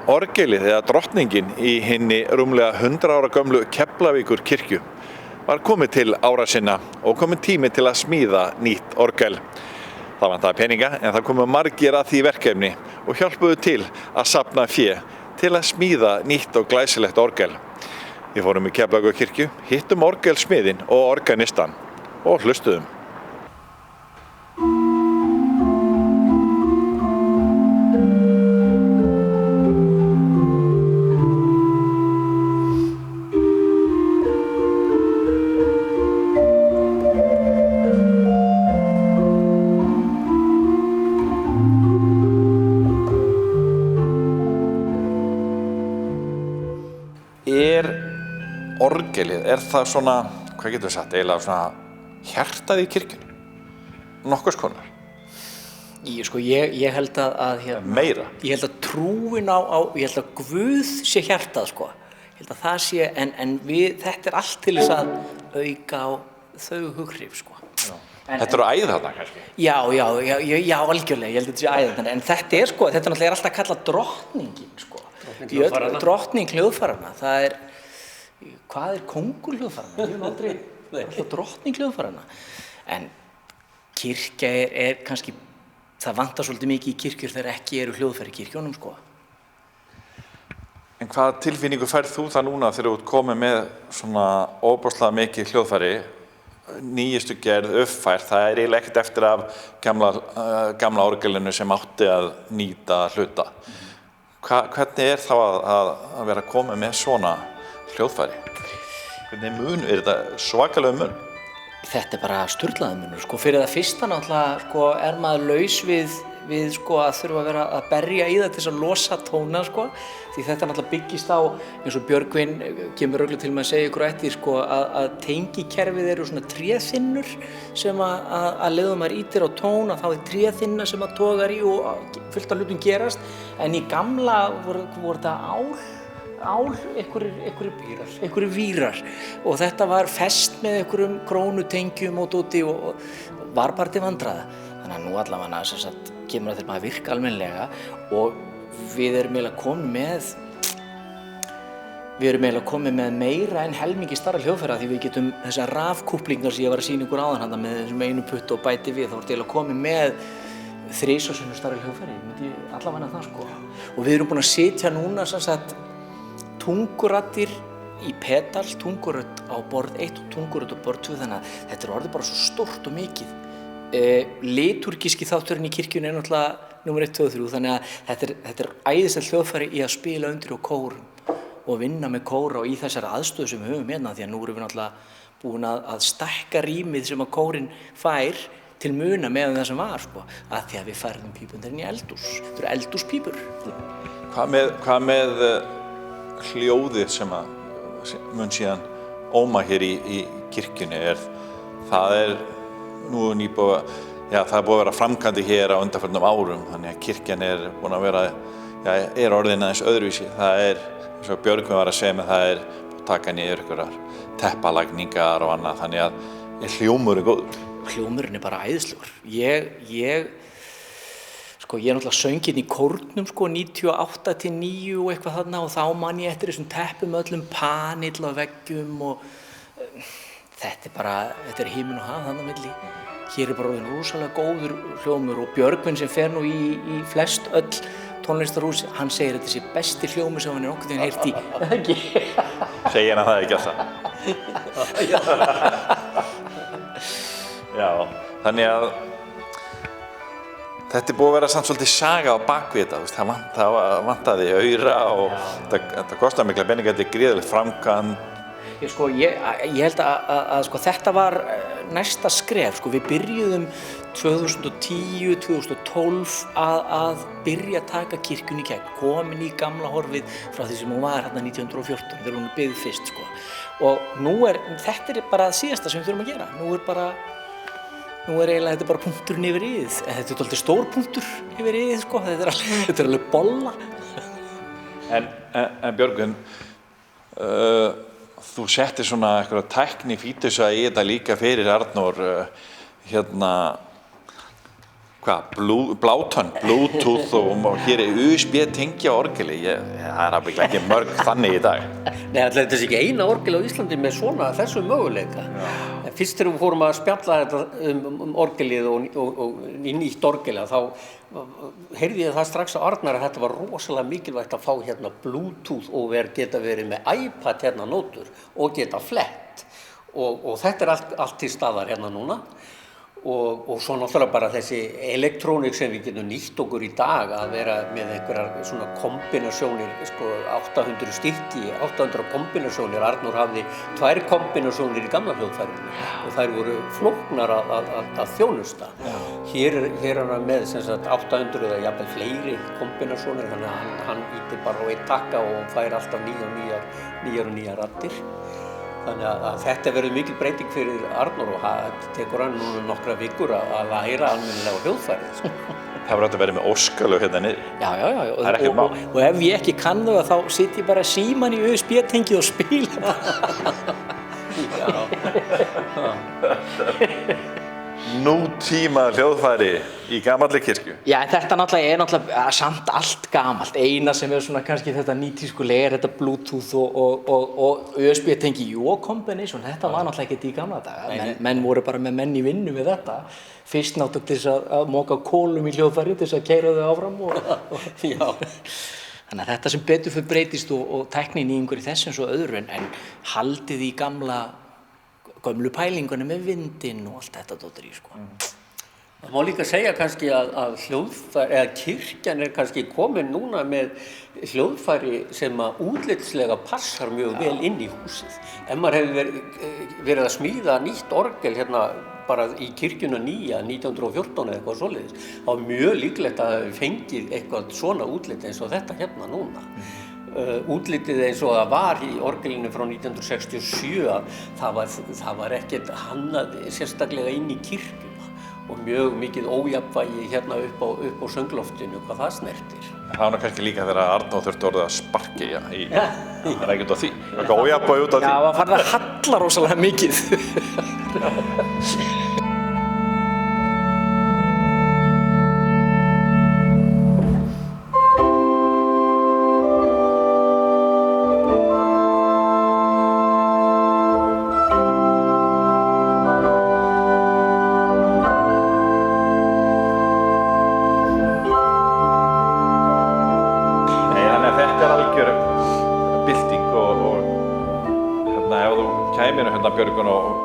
Orgelið eða drottningin í hinni rúmlega 100 ára gömlu Keflavíkur kirkju var komið til ára sinna og kominn tími til að smíða nýtt orgel. Það vantaði peninga en það komu margir að því verkefni og hjálpuðu til að safna fé til að smíða nýtt og glæsilegt orgel. Við fórum í Keflavíkur kirkju, hittum orgelsmiðinn og organistan og hlustuðum. Orgelið, það svona, hvað getum við sagt, eiginlega svona hjartað í kirkjunni? Nokkurs konar? Ég held að meira? Ég held að trúin ég held að Guð sé hjartað, sko. Ég held að það sé, en þetta allt til þess að auka á þau hughrif, sko. Þetta eru æði þarna, kannski? Já, algjörlega, ég held að þetta sé æði þarna, en þetta sko, þetta náttúrulega alltaf kallað drottningin, sko. Drottning hljóðfaranna, það hvað kóngur hljóðfaranna? Ég hef aldrei, alltaf drottning hljóðfaranna. En kirkja kannski, það vantar svolítið mikið í kirkjur þegar ekki eru hljóðfæri í kirkjónum, sko. En hvaða tilfinningu færð þú það núna þegar þú ert komið með svona ofboðslega mikið hljóðfæri, nýjustu gerð, uppfært, það eiginlega ekkert eftir af gamla orgelinu sem átti að nýta hluta. Hvernig þá að vera komið með svona hljóðfæri? Hvernig mun, þetta svakalega mun? Þetta bara sturlaður munur, sko. Fyrir það fyrsta náttúrulega, sko, maður laus við sko, að þurfa að vera að berja í það til þess að losa tóna, sko. Því þetta náttúrulega byggist á, eins og Björgvin kemur örugglega til með að segja ykkur eftir, sko, að tengikerfið eru svona tréþynnur sem að leiðum maður ítir á tón, að þá tréþynna sem að togar í og fullt af hlutum gerast. En í gamla voru þetta einhverjir vírar og þetta var fest með einhverjum krónutengjum og dóti og var bara til vandræða. Þannig að nú allavega kemur það til að virka almennilega og við erum eiginlega komið með meira en helmingi starra hljóðfæra því við getum þessar rafkúplingar sem ég var að sýna ykkur áðan með þessum einu putt og bæti við, þá er eiginlega komið með 3 sinnum starra hljóðfæri, myndi ég allavega það, sko. Og við erum búin að sitja núna tunguraddir í pedal, tungurödd á borð 1 og tungurödd á borð 2, þannig að þetta orðið bara svo stórt og mikið. Liturgíski þátturinn í kirkjunni náttúrulega númer 1, 2 og 3, þannig að þetta æðislegt hljóðfæri í að spila undir á kórum og vinna með kóra og í þessari aðstöðu sem við höfum hérna, því að nú erum við náttúrulega búin að stækka rýmið sem að kórinn fær til muna meðan það sem var, sko, að því að við færðum pípundir inn í eldhús. Þetta eru eldhúspípur. Hvað með hljóðið sem mun síðan óma hér í kirkjunni það nú nýbúið, það búið að vera framkvæmdi hér á undanförnum árum, þannig að kirkjan búin að vera, orðin aðeins öðruvísi. Það eins og Björgvin var að segja með, það að taka niður einhverjar teppalagningar og annað, þannig að hljómurinn góður. Hljómurinn bara æðislegur. Ég náttúrulega söng hérna í kórnum, 98 til 9 og eitthvað þarna og þá man ég eftir þessum teppum öllum panill á veggjum og þetta himinn og haf þarna á milli. Hér bara orðinn rosalega góður hljómur og Björgvin sem fer nú í flest öll tónlistarhús, hann segir að þetta sé besti hljómur sem hann nokkurn veginn heyrt í. Eða ekki? Segir hann það ekki alltaf? Já, þannig að þetta búið að vera samt svolítið saga á bakvið þetta, það vantaði aura og þetta kostaði mikla peninga, þetta gríðarlegt framkvæmd. Ég held að þetta var næsta skref, við byrjuðum 2010, 2012 að byrja að taka kirkjunni í gegn, komin í gamla horfið frá því sem hún var hérna 1914 þegar hún byggð fyrst, og þetta bara síðasta sem við þurfum að gera, Nú eiginlega þetta bara punkturinn yfir íðið, en þetta alltaf stór punktur yfir íðið, þetta alveg bolla. En Björgvin, þú settir svona eitthvað tækni fítusa í þetta líka fyrir Arnór, Bluetooth og hér USB-tengja orgeli. Það ábyggilega ekki mörg þannig í dag. Nei, þetta er ekki eina orgel á Íslandi með þessu möguleika. En fyrst þegar við fórum að spjalla þetta orgelið og í nýtt orgela, þá heyrði ég það strax á Arnar að þetta var rosalega mikilvægt að fá hérna Bluetooth og geta verið með iPad hérna nótur og geta flett. Og þetta er allt til staðar hérna núna. Og svo náttúrulega bara þessi elektrónik sem við getum nýtt okkur í dag að vera með einhverjar svona kombinasjónir, 800 stykki, 800 kombinasjónir. Arnór hafði 2 kombinasjónir í gamla hljóðfærinu og þær voru flóknar að þjónusta. Hér er hann með sem sagt 800 eða jafnvel fleiri kombinasjónir, þannig að hann ýtir bara á einn takka og fær alltaf nýjar raddir. Þannig að þetta verður mikil breyting fyrir Arnór og það tekur hann núna nokkra vikur að læra almennilega hljóðfærið. Það var hægt að vera með óskalög hérna niður. Já. Það er ekkert mál. Og ef ég ekki kann þau þá sit ég bara síman í USB-tengið og spila. Nútíma hljóðfæri í gamalli kirkju. Já, en þetta náttúrulega samt allt gamalt. Eina sem er svona kannski þetta nýtískulega þetta Bluetooth og USB-tengi combination. Þetta var náttúrulega ekkert í gamla daga. Menn voru bara með menn í vinnu við þetta. Fyrst náttúrulega til þess að moka kólum í hljóðfæri til þess að keyra þau áfram Já. Þannig að þetta sem betur fyrir breytist og tæknin í einhverju þessum svo öðru en haldið í gömlu pælingunum með vindinn og allt þetta dóttir í Það má líka segja kannski að hljóðfæri, eða kirkjan er kannski komin núna með hljóðfæri sem að útlitslega passar mjög vel inn í húsið. Ef maður hefur verið að smíða nýtt orgel hérna bara í kirkjuna nýja 1914 eða eitthvað svoleiðis, þá er mjög líklegt að hafa fengið eitthvað svona útlit eins og þetta hérna núna. Útlitið eins og það var í orgelinu frá 1967 það var ekkert hannað sérstaklega inn í kirkjuna og mjög mikið ójafnvægi hérna upp á söngloftinu hvað það snertir. Það var kannski líka þegar Arnór þurfti orðið að sparki það er ekkert á því. Eitthvað ójafnvægi út af því. Já, það farið að halla rosalega mikið. Björgun og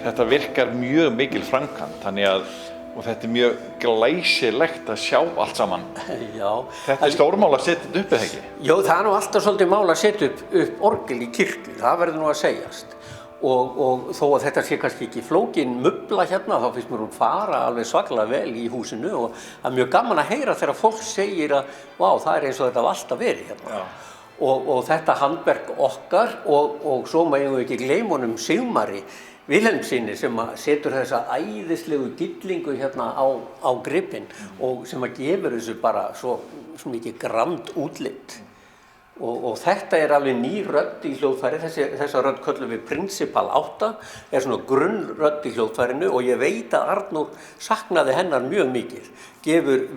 þetta virkar mjög mikil framkvæmd og þetta er mjög glæsilegt að sjá allt saman. Já. Þetta er stórmál að setja þetta upp eða ekki? Jó, það er nú alltaf svolítið mál að setja upp orgel í kirkju, það verður nú að segjast. Og þó að þetta sé kannski ekki flókin mubla hérna, þá finnst mér hún fara alveg svakalega vel í húsinu og það er mjög gaman að heyra þegar fólk segir að vá, það er eins og þetta var alltaf verið hérna. Og þetta handverk okkar og svo megum við ekki gleyma honum Sigmari Vilhelmssyni sem setur þessa æðislegu gyllingu hérna á gripinn og sem gefur þessu bara svo mikið grand útlit. Og þetta er alveg ný rödd í hljóðfæri, þessa rödd köllum við Principal 8, er svona grunnrödd í hljóðfærinu og ég veit að Arnór saknaði hennar mjög mikið, gefur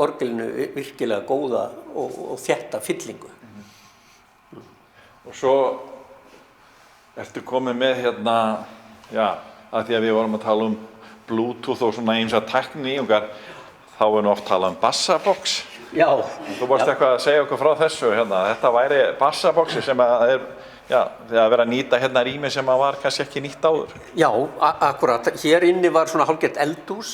orgelinu virkilega góða og þétta fyllingu. Og svo ertu komið með hérna, að því að við vorum að tala Bluetooth og svona eins að tækni í okkar, þá nú oft talað bassabox. Já. Þú varst eitthvað að segja okkur frá þessu hérna, þetta væri bassaboxi sem að þegar verið að nýta hérna rými sem að var kannski ekki nýtt áður. Já, akkurat. Hér inni var svona hálfgert eldhús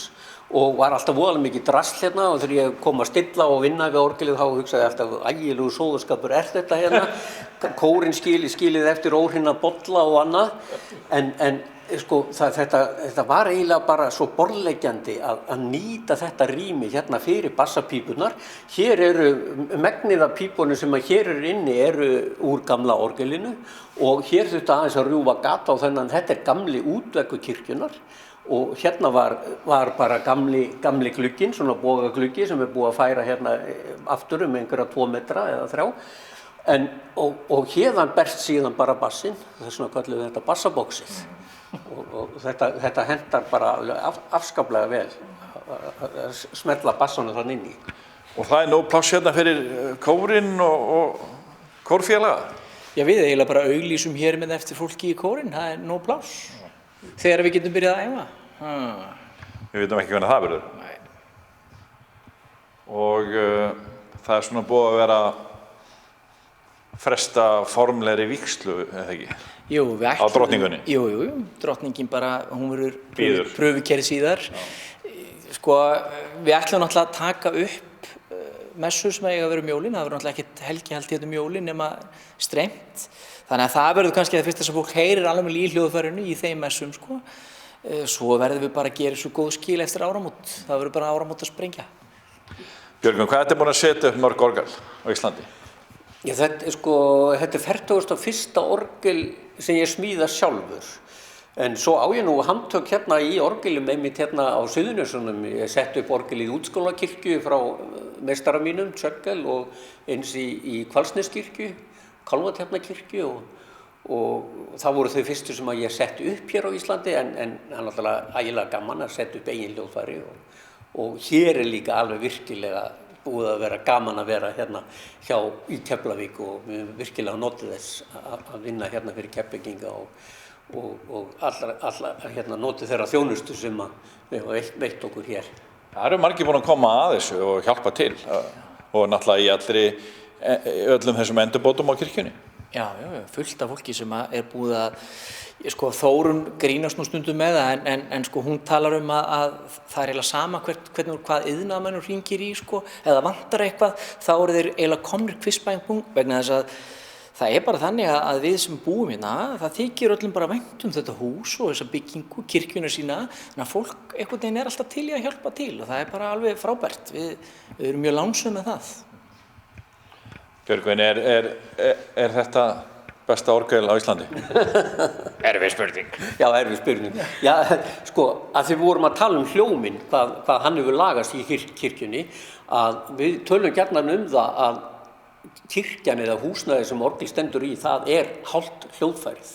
og var alltaf voðalega mikið drasl hérna og þegar ég kom að stilla og vinna við orgelið þá hugsaði ég alltaf ægilegur sóðaskapur þetta hérna. Kórinn skilið eftir óhreinna bolla og annað en sko, þetta var eiginlega bara svo borðleggjandi að nýta þetta rými hérna fyrir bassapípunar. Hér eru megnið af pípunum sem hér eru inni úr gamla orgelinu og hér þurfti aðeins að rjúfa gata á þennan, þetta er gamli útveggur kirkjunar og hérna var bara gamli glugginn, svona bogagluggi sem búið að færa hérna aftur einhverja 2 metra eða 3. Og hérðan berst síðan bara bassinn, þess vegna kallum við þetta bassaboxið. og þetta hentar bara afskaplega vel að smella bassanum þann inn í. Og það nóg pláss hérna fyrir kórinn og kórfélaga? Já, við eiginlega bara auglýsum hér með eftir fólki í kórinn, það nóg pláss. Þegar við getum byrjað að æfa. Við vitum ekki hvernig það verður. Nei. Og það svona búið að vera fresta formlegri vígslu, eða ekki? Jú, við ætlum... Á drottningunni? Jú, drottningin bara, hún verður Bíður. pröfukerri síðar. Sko, við ætlum náttúrulega að taka upp messur sem eiga að vera jólin, það verður náttúrulega ekkert helgihald hérna jólin nema streymt. Þannig að það verður kannski það fyrsta sem fólk heyrir alveg í hljóðfærinu í þeim messum, sko. Svo verðum við bara að gera svo góð skil eftir áramót. Það verður bara áramót að sprengja. Björgvin, hvað er búin að setja upp mörg orgel á Íslandi? Já, þetta er 41. orgel sem ég smíða sjálfur. En svo á ég nú handtök hérna í orgelum einmitt hérna á Suðurnesjunum. Ég setti upp orgel í Útskólakirkju frá meistara mínum, Tjöggel, og eins í Hvalsneskirkju, Kálfatjarnarkirkju og það voru þau fyrstu sem að ég setti upp hér á Íslandi en það er náttúrulega ægilega gaman að setja upp eigin hljóðfæri og hér er líka alveg virkilega búið að vera gaman að vera hérna í Keflavík og við höfum virkilega notið þess að vinna hérna fyrir Keflvíkinga og alla hérna notið þeirra þjónustu sem við höfum veitt okkur hér. Það eru margir búin að koma að þessu og hjálpa til og náttúrulega í öllum þessum endurbótum á kirkjunni. Já, fullt af fólki sem er búið að, sko, Þórunn grínast nú stundum með það, en sko, hún talar að það er eiginlega sama hvað iðnaðarmönnur hringir í, sko, eða vantar eitthvað, þá eru þeir eiginlega komnir kvistbæng vegna þess að það er bara þannig að við sem búum hérna, það þykir öllum bara vænt þetta hús og þessa byggingu, kirkjuna sína, þannig að fólk einhvern veginn er alltaf til í að hjálpa til og það er bara alveg frábært. Við erum mjög lánsöm með það. Björgvin, er þetta besta orgel á Íslandi? Erfið spurning. Já, erfið spurning. Já, sko, að því við vorum að tala hljóminn, hvað hann hefur lagast í kirkjunni, að við tölum gjarnan það að kirkjan eða húsnæði sem orgel stendur í, það er hálft hljóðfærið.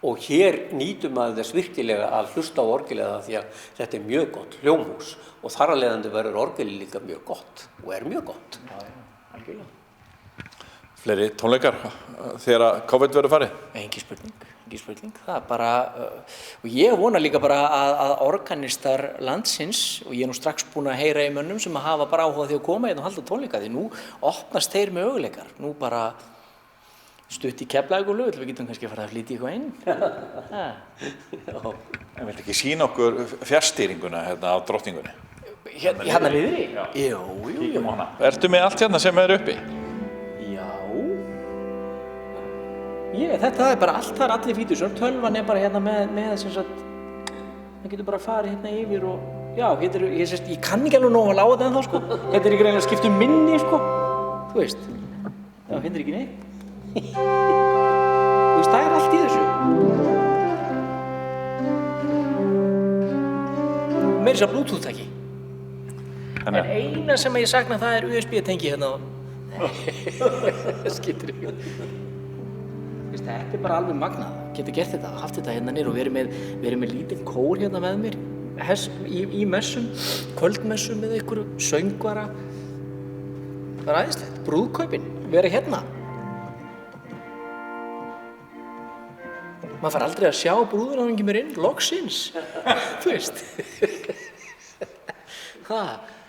Og hér nýtum maður þess virkilega að hlusta á orgelið því að þetta er mjög gott hljómhús og þar af leiðandi verður orgelið líka mjög gott og er mjög gott. Já, algjörlega. Fleiri tónleikar þegar COVID verður farið? Engin spurning. Það er bara, og ég vona líka bara að organistar landsins, og ég er nú strax búin að heyra í mönnum sem hafa bara áhuga því að koma hérna og halda tónleika, því nú opnast þeir möguleikar. Nú bara stutt í Keflavíkurflugvöll, við getum kannski að fara að flytja eitthvað inn. En viltu ekki sýna okkur fjárstýringuna hérna á drottningunni? Hérna niðri? Já. Jú. Ertu með allt hérna sem er uppi? Þetta er bara allt, það er allir fítusar, tölvan er bara hérna með sem sagt, það getur bara farið hérna yfir og, já, ég kann ekki alveg nóg að láta þetta ennþá, sko, þetta er ekki reynilega skipt minni, sko, þú veist, já, hérna er ekki neitt, þú veist, það er allt í þessu. Meira þess að Bluetooth-tæki, en eina sem ég sakna það er USB-tengi hérna og, það skiptir ekki. Þetta er bara alveg magnað, getur gert þetta, haft þetta hérna niður og verið með lítinn kór hérna með mér í messum, kvöldmessum með einhverju söngvara. Það er æðislegt, brúðkaupin, vera hérna. Maður fær aldrei að sjá brúðuna þegar hann kemur inn, loksins, þú veist.